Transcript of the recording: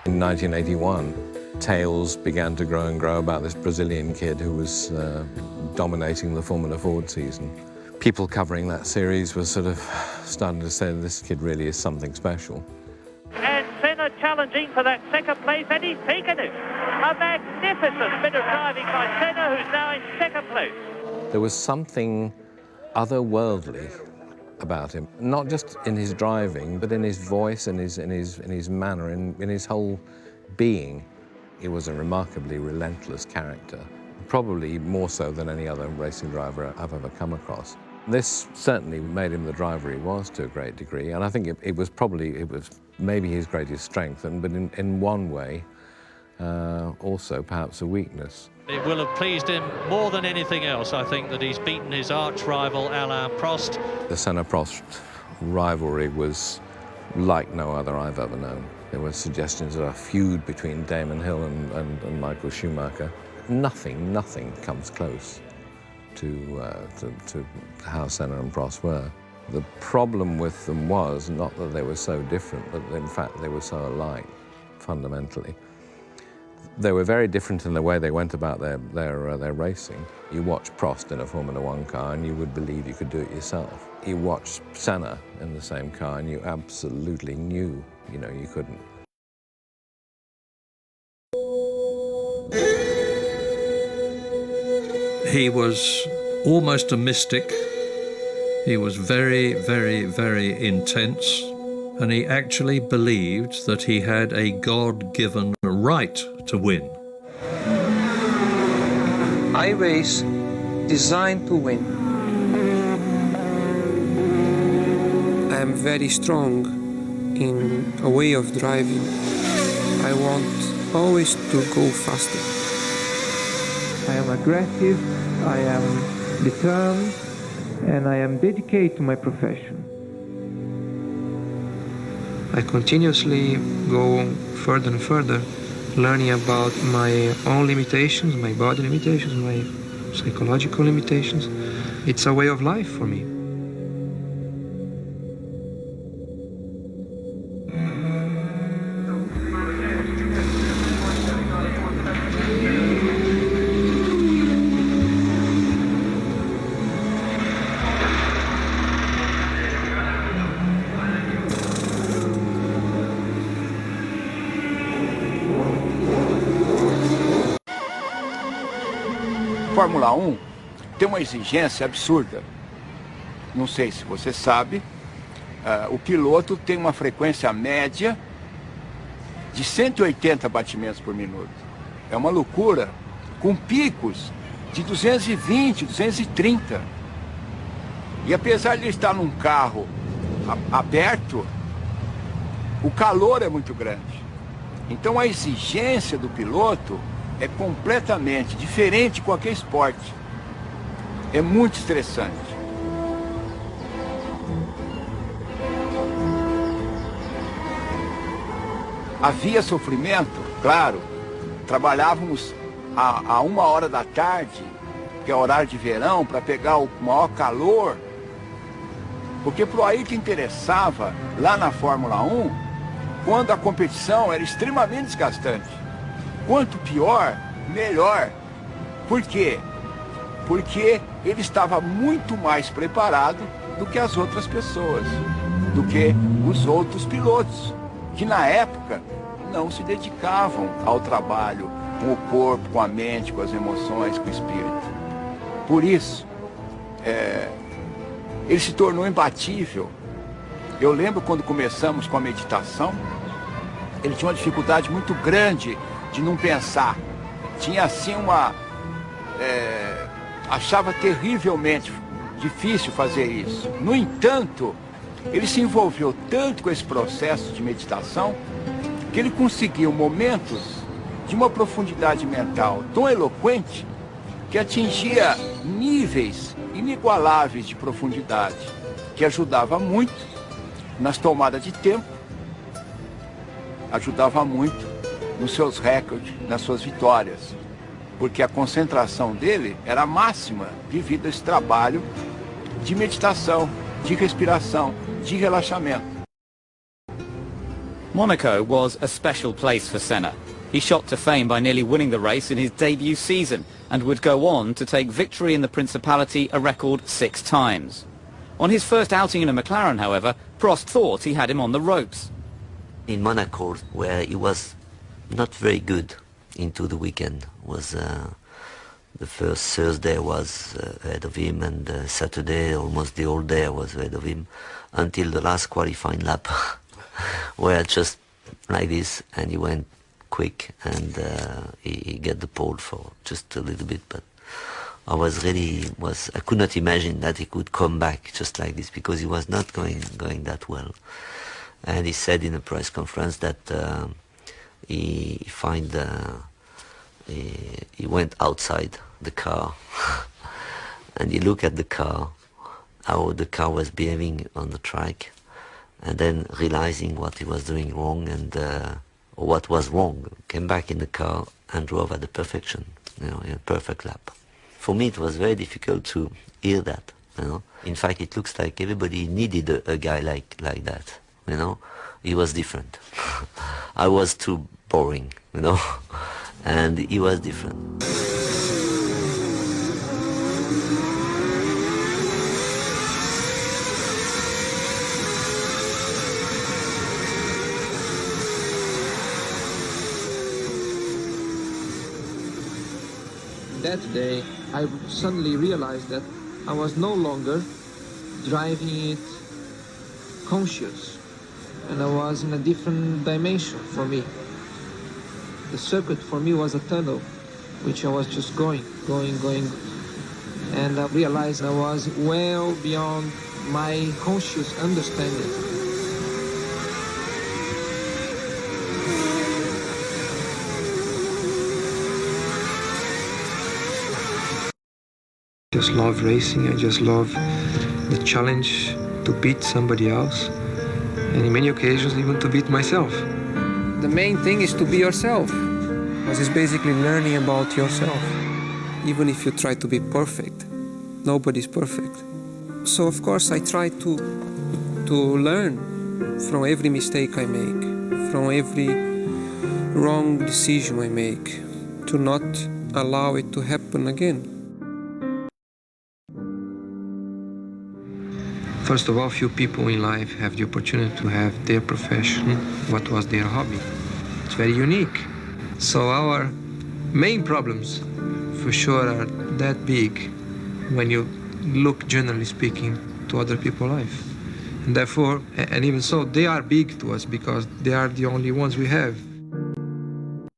In 1981, tales began to grow and grow about this Brazilian kid who was dominating the Formula Ford season. People covering that series were sort of starting to say this kid really is something special. And Senna challenging for that second place, and he's taken it. A magnificent bit of driving by Senna, who's now in second place. There was something otherworldly about him, not just in his driving, but in his voice, in his manner, in his whole being. He was a remarkably relentless character, probably more so than any other racing driver I've ever come across. This certainly made him the driver he was to a great degree, and I think it was maybe his greatest strength, but in one way, also perhaps a weakness. It will have pleased him more than anything else, I think, that he's beaten his arch-rival Alan Prost. The Senna-Prost rivalry was like no other I've ever known. There were suggestions of a feud between Damon Hill and Michael Schumacher. Nothing comes close to how Senna and Prost were. The problem with them was not that they were so different, but in fact they were so alike, fundamentally. They were very different in the way they went about their racing. You watch Prost in a Formula One car and you would believe you could do it yourself. You watch Senna in the same car and you absolutely knew, you couldn't. He was almost a mystic. He was very, very, very intense, and he actually believed that he had a God-given right to win. I race designed to win. I am very strong in a way of driving. I want always to go faster. I am aggressive, I am determined, and I am dedicated to my profession. I continuously go further and further, learning about my own limitations, my body limitations, my psychological limitations. It's a way of life for me. Fórmula 1 tem uma exigência absurda. Não sei se você sabe, o piloto tem uma frequência média de 180 batimentos por minuto. É uma loucura, com picos de 220, 230. E apesar de ele estar num carro aberto, o calor é muito grande. Então a exigência do piloto é completamente diferente de qualquer esporte. É muito estressante. Havia sofrimento, claro. Trabalhávamos a 1h da tarde, que é horário de verão, para pegar o maior calor. Porque para o Ayrton interessava, lá na Fórmula 1, quando a competição era extremamente desgastante. Quanto pior, melhor. Por quê? Porque ele estava muito mais preparado do que as outras pessoas, do que os outros pilotos, que na época não se dedicavam ao trabalho com o corpo, com a mente, com as emoções, com o espírito. Por isso, ele se tornou imbatível. Eu lembro quando começamos com a meditação, ele tinha uma dificuldade muito grande de não pensar. Tinha assim achava terrivelmente difícil fazer isso. No entanto, ele se envolveu tanto com esse processo de meditação que ele conseguiu momentos de uma profundidade mental tão eloquente que atingia níveis inigualáveis de profundidade, que ajudava muito nas tomadas de tempo, ajudava muito nos seus recordes, nas suas vitórias, porque a concentração dele era máxima devido a esse trabalho de meditação, de respiração, de relaxamento. Monaco was a special place for Senna. He shot to fame by nearly winning the race in his debut season and would go on to take victory in the Principality a record 6 times. On his first outing in a McLaren, however, Prost thought he had him on the ropes. In Monaco, where he was not very good into the weekend, was the first Thursday was ahead of him, and Saturday almost the whole day was ahead of him, until the last qualifying lap, where just like this, and he went quick, and he get the pole for just a little bit, but I could not imagine that he could come back just like this, because he was not going that well. And he said in a press conference that he went outside the car and he looked at the car, how the car was behaving on the track, and then realizing what he was doing wrong and what was wrong, came back in the car and drove at the perfection, in a perfect lap. For me, it was very difficult to hear that. In fact, it looks like everybody needed a guy like that. He was different. I was too boring, and he was different. That day, I suddenly realized that I was no longer driving it conscious, and I was in a different dimension for me. The circuit for me was a tunnel, which I was just going, and I realized I was well beyond my conscious understanding. I just love racing. I just love the challenge to beat somebody else, and in many occasions even to beat myself. The main thing is to be yourself, because it's basically learning about yourself. Even if you try to be perfect, nobody's perfect. So of course I try to learn from every mistake I make, from every wrong decision I make, to not allow it to happen again. First of all, few people in life have the opportunity to have their profession, what was their hobby. It's very unique. So our main problems, for sure, are that big when you look, generally speaking, to other people's life. And therefore, and even so, they are big to us because they are the only ones we have.